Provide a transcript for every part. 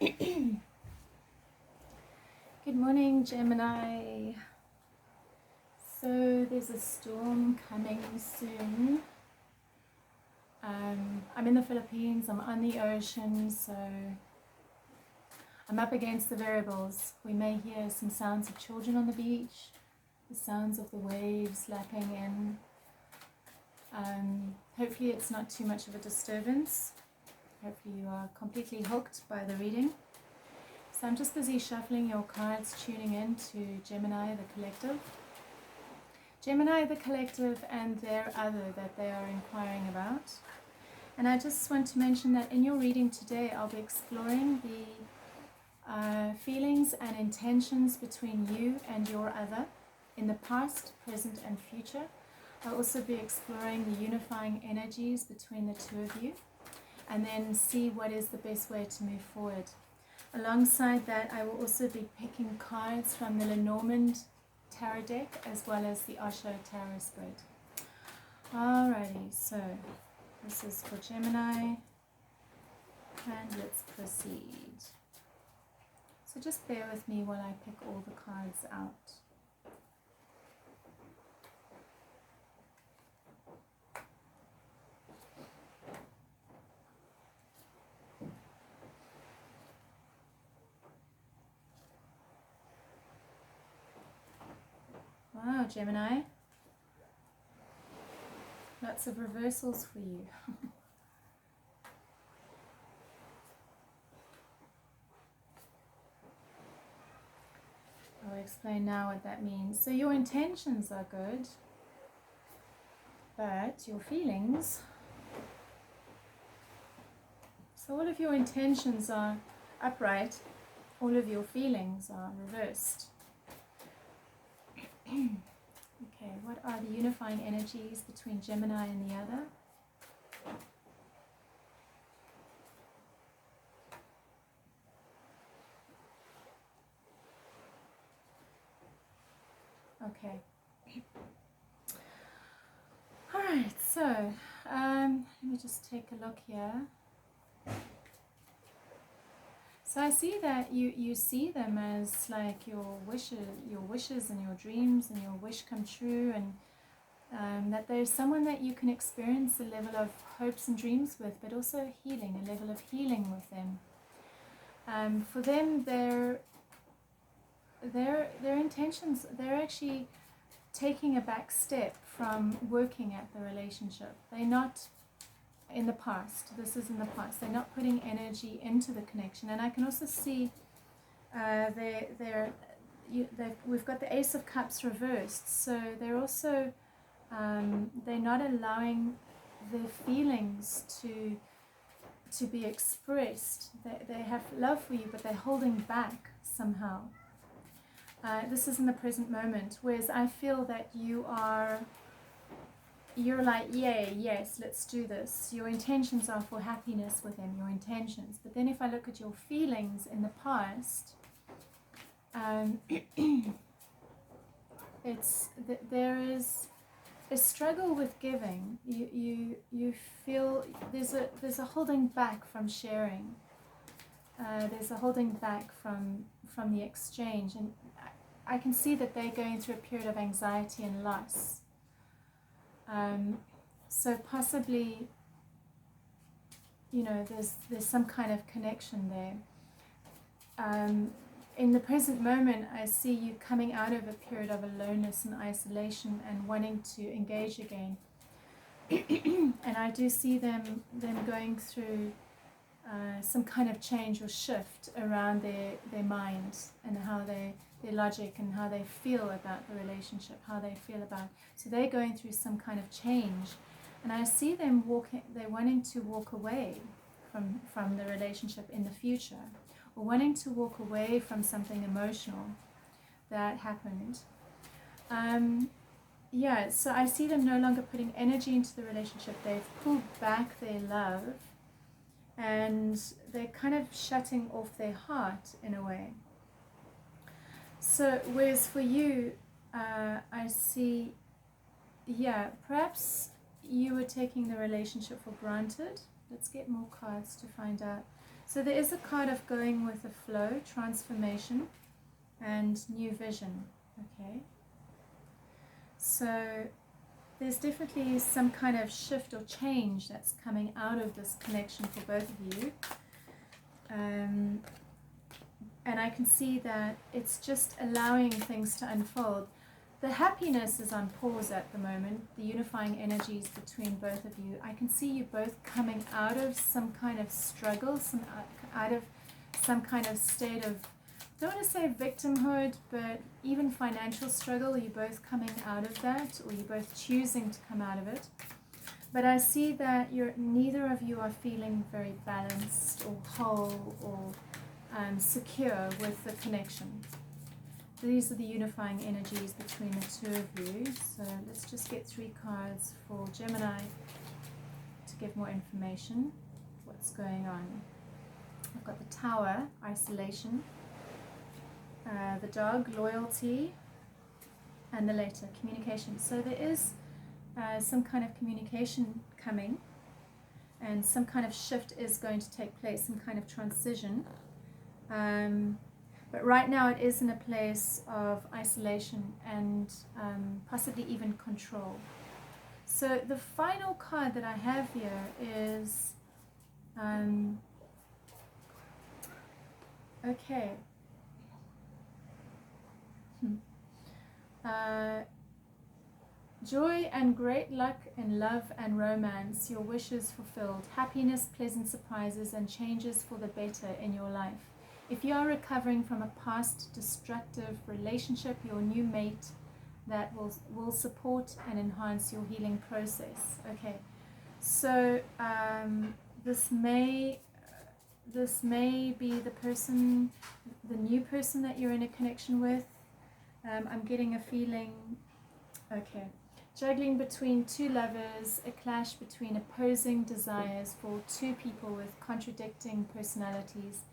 Good morning, Gemini. So there's a storm coming soon. I'm in the Philippines, I'm on the ocean, so I'm up against the variables. We may hear some sounds of children on the beach, the sounds of the waves lapping in. Hopefully it's not too much of a disturbance. Hopefully you are completely hooked by the reading. So I'm just busy shuffling your cards, tuning in to Gemini, the collective. Gemini, the collective, and their other that they are inquiring about. And I just want to mention that in your reading today, I'll be exploring the feelings and intentions between you and your other in the past, present, and future. I'll also be exploring the unifying energies between the two of you, and then see what is the best way to move forward. Alongside that, I will also be picking cards from the Lenormand Tarot deck as well as the Osho Tarot spread. Alrighty, so this is for Gemini, and let's proceed. So just bear with me while I pick all the cards out. Wow, Gemini. Lots of reversals for you. I'll explain now what that means. So your intentions are good, but your feelings... So all of your intentions are upright, all of your feelings are reversed. Okay, what are the unifying energies between Gemini and the other? Okay. Alright, so let me just take a look here. So I see that you see them as like your wishes and your dreams and your wish come true, and that there's someone that you can experience a level of hopes and dreams with, but also healing, a level of healing with them. For them, their intentions, they're actually taking a back step from working at the relationship. They're not in the past. This is in the past. They're not putting energy into the connection. And I can also see we've got the Ace of Cups reversed. So they're also they're not allowing their feelings to be expressed. They have love for you, but they're holding back somehow. This is in the present moment, whereas I feel that you're like, yay, yes, let's do this. Your intentions are for happiness with them, your intentions. But then if I look at your feelings in the past, there is a struggle with giving. You feel there's a holding back from sharing. There's a holding back from the exchange, and I can see that they're going through a period of anxiety and loss. So possibly, there's some kind of connection there. In the present moment, I see you coming out of a period of aloneness and isolation and wanting to engage again. And I do see them going through some kind of change or shift around their mind and how their logic and how they feel about the relationship, how they feel about. So they're going through some kind of change, and I see them they're wanting to walk away from the relationship in the future, or wanting to walk away from something emotional that happened. So I see them no longer putting energy into the relationship. They've pulled back their love, and they're kind of shutting off their heart in a way. So whereas for you, I see, perhaps you were taking the relationship for granted. Let's get more cards to find out. So there is a card of going with the flow, transformation, and new vision. Okay. So there's definitely some kind of shift or change that's coming out of this connection for both of you. And I can see that it's just allowing things to unfold. The happiness is on pause at the moment, the unifying energies between both of you. I can see you both coming out of some kind of struggle, out of some kind of state of, I don't want to say victimhood, but even financial struggle. You're both coming out of that, or you're both choosing to come out of it. But I see that neither of you are feeling very balanced or whole or secure with the connection. These are the unifying energies between the two of you. So let's just get 3 cards for Gemini to give more information. What's going on? I've got the Tower, isolation, the Dog, loyalty, and the Later, communication. So there is some kind of communication coming, and some kind of shift is going to take place, some kind of transition. But right now it is in a place of isolation and possibly even control. So the final card that I have here is, okay. Joy and great luck in love and romance, your wishes fulfilled, happiness, pleasant surprises, and changes for the better in your life. If you are recovering from a past destructive relationship, your new mate that will support and enhance your healing process. Okay, so this may be the person, the new person that you're in a connection with. I'm getting a feeling, okay, juggling between 2 lovers, a clash between opposing desires for 2 people with contradicting personalities.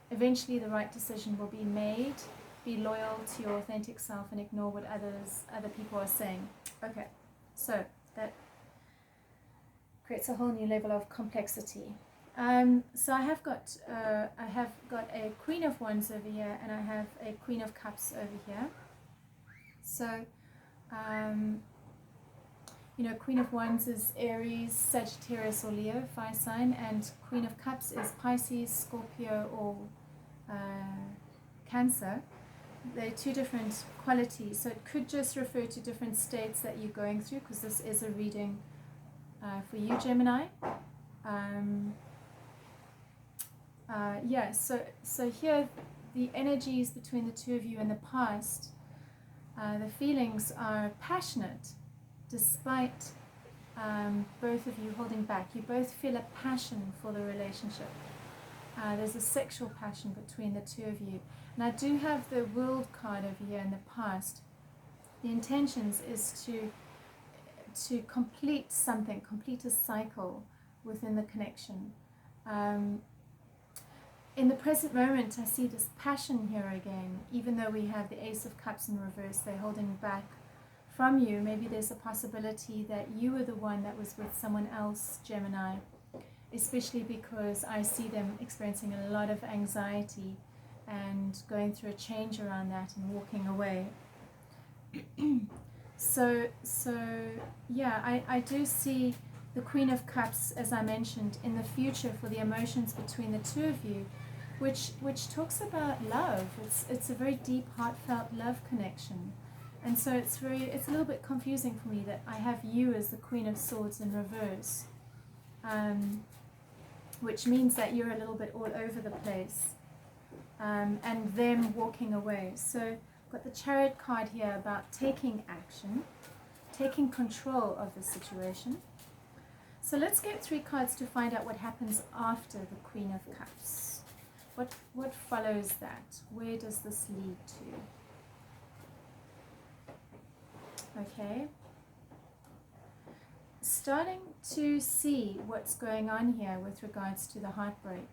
Eventually the right decision will be made. Be loyal to your authentic self and ignore what other people are saying. Okay, so that creates a whole new level of complexity. So I have got a Queen of Wands over here, and I have a Queen of Cups over here. So Queen of Wands is Aries, Sagittarius or Leo, fire sign, and Queen of Cups is Pisces, Scorpio or Cancer. They're 2 different qualities, so it could just refer to different states that you're going through, because this is a reading for you, Gemini. So here the energies between the 2 of you in the past, the feelings are passionate despite both of you holding back. You both feel a passion for the relationship. There's a sexual passion between the 2 of you. And I do have the World card over here in the past. The intentions is to complete something, complete a cycle within the connection. In the present moment, I see this passion here again. Even though we have the Ace of Cups in reverse, they're holding back from you. Maybe there's a possibility that you were the one that was with someone else, Gemini, especially because I see them experiencing a lot of anxiety and going through a change around that and walking away. I do see the Queen of Cups, as I mentioned, in the future for the emotions between the 2 of you, which talks about love. It's a very deep, heartfelt love connection. And so it's a little bit confusing for me that I have you as the Queen of Swords in reverse, which means that you're a little bit all over the place, and them walking away. So I've got the Chariot card here about taking action, taking control of the situation. So let's get 3 cards to find out what happens after the Queen of Cups. What follows that? Where does this lead to? Okay. Starting to see what's going on here with regards to the heartbreak.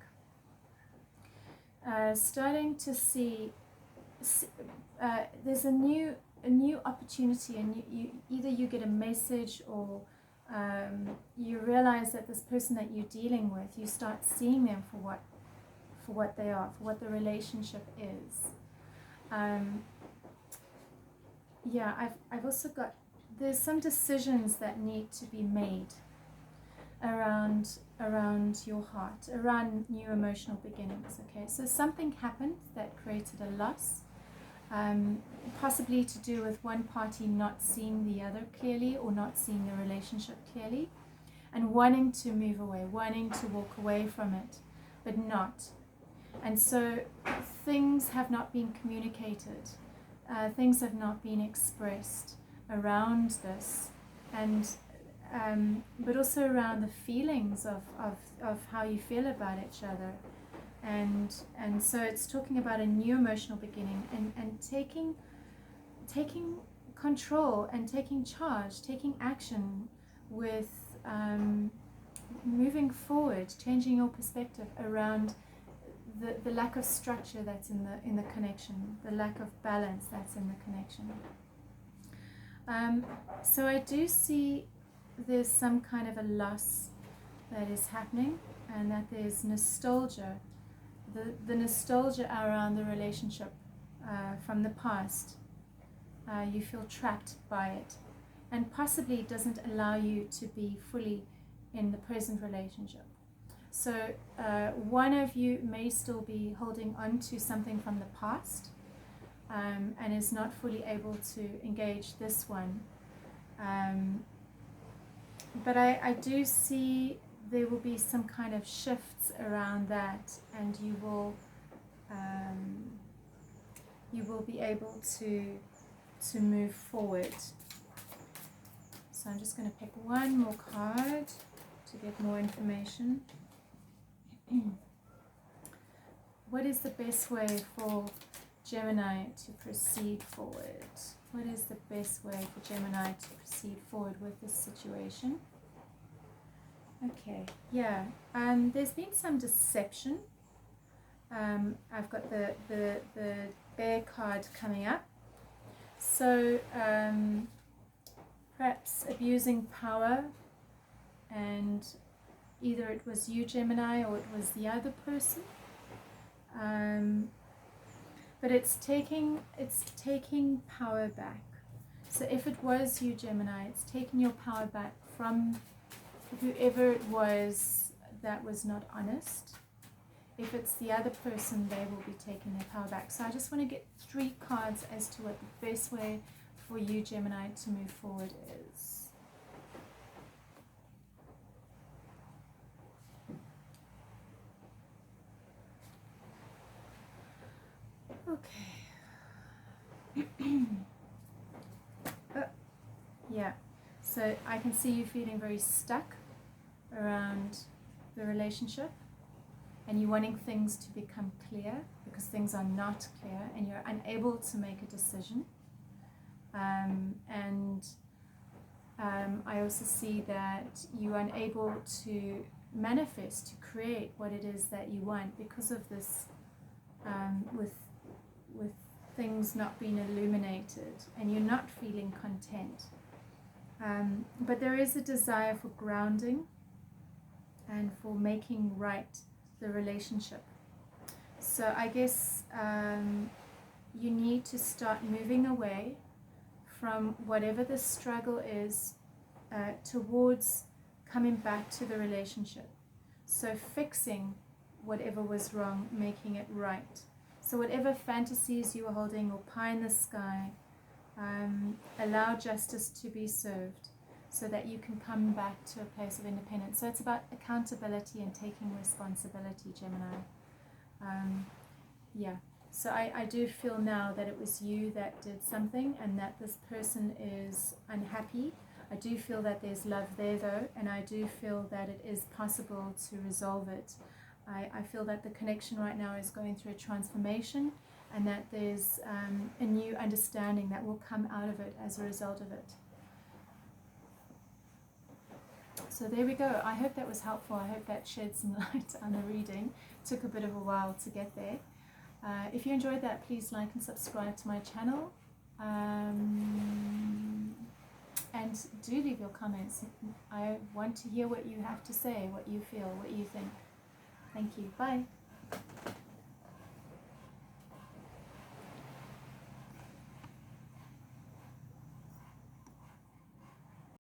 Starting to see there's a new opportunity, and either you get a message or you realize that this person that you're dealing with, you start seeing them for what they are, for what the relationship is. Yeah, I've also got, there's some decisions that need to be made around your heart, around new emotional beginnings. Okay, so something happened that created a loss, possibly to do with one party not seeing the other clearly, or not seeing the relationship clearly, and wanting to move away, wanting to walk away from it, but not. And so things have not been communicated, things have not been expressed around this, and but also around the feelings of how you feel about each other. And so it's talking about a new emotional beginning, and taking control and taking charge, taking action with moving forward, changing your perspective around the lack of structure that's in the connection, the lack of balance that's in the connection. So I do see there's some kind of a loss that is happening, and that there's nostalgia, the nostalgia around the relationship from the past. You feel trapped by it, and possibly doesn't allow you to be fully in the present relationship. So one of you may still be holding on to something from the past, and is not fully able to engage this one. But I do see there will be some kind of shifts around that, and you will be able to move forward. So I'm just going to pick one more card to get more information. What is the best way for Gemini to proceed forward? What is the best way for Gemini to proceed forward with this situation? Okay, yeah, there's been some deception. I've got the bear card coming up. So perhaps abusing power, and either it was you, Gemini, or it was the other person. But it's taking power back. So if it was you, Gemini, it's taking your power back from whoever it was that was not honest. If it's the other person, they will be taking their power back. So I just want to get 3 cards as to what the best way for you, Gemini, to move forward is. Okay. Yeah. So I can see you feeling very stuck around the relationship, and you're wanting things to become clear because things are not clear, and you're unable to make a decision. I also see that you're unable to manifest, to create what it is that you want because of this, with things not being illuminated, and you're not feeling content. But there is a desire for grounding and for making right the relationship. So I guess you need to start moving away from whatever the struggle is towards coming back to the relationship. So fixing whatever was wrong, making it right. So whatever fantasies you were holding, or pie in the sky, allow justice to be served so that you can come back to a place of independence. So it's about accountability and taking responsibility, Gemini. Yeah. So I do feel now that it was you that did something, and that this person is unhappy. I do feel that there's love there though, and I do feel that it is possible to resolve it. I feel that the connection right now is going through a transformation, and that there's a new understanding that will come out of it as a result of it. So there we go. I hope that was helpful. I hope that shed some light on the reading. It took a bit of a while to get there. If you enjoyed that, please like and subscribe to my channel. And do leave your comments. I want to hear what you have to say, what you feel, what you think. Thank you. Bye.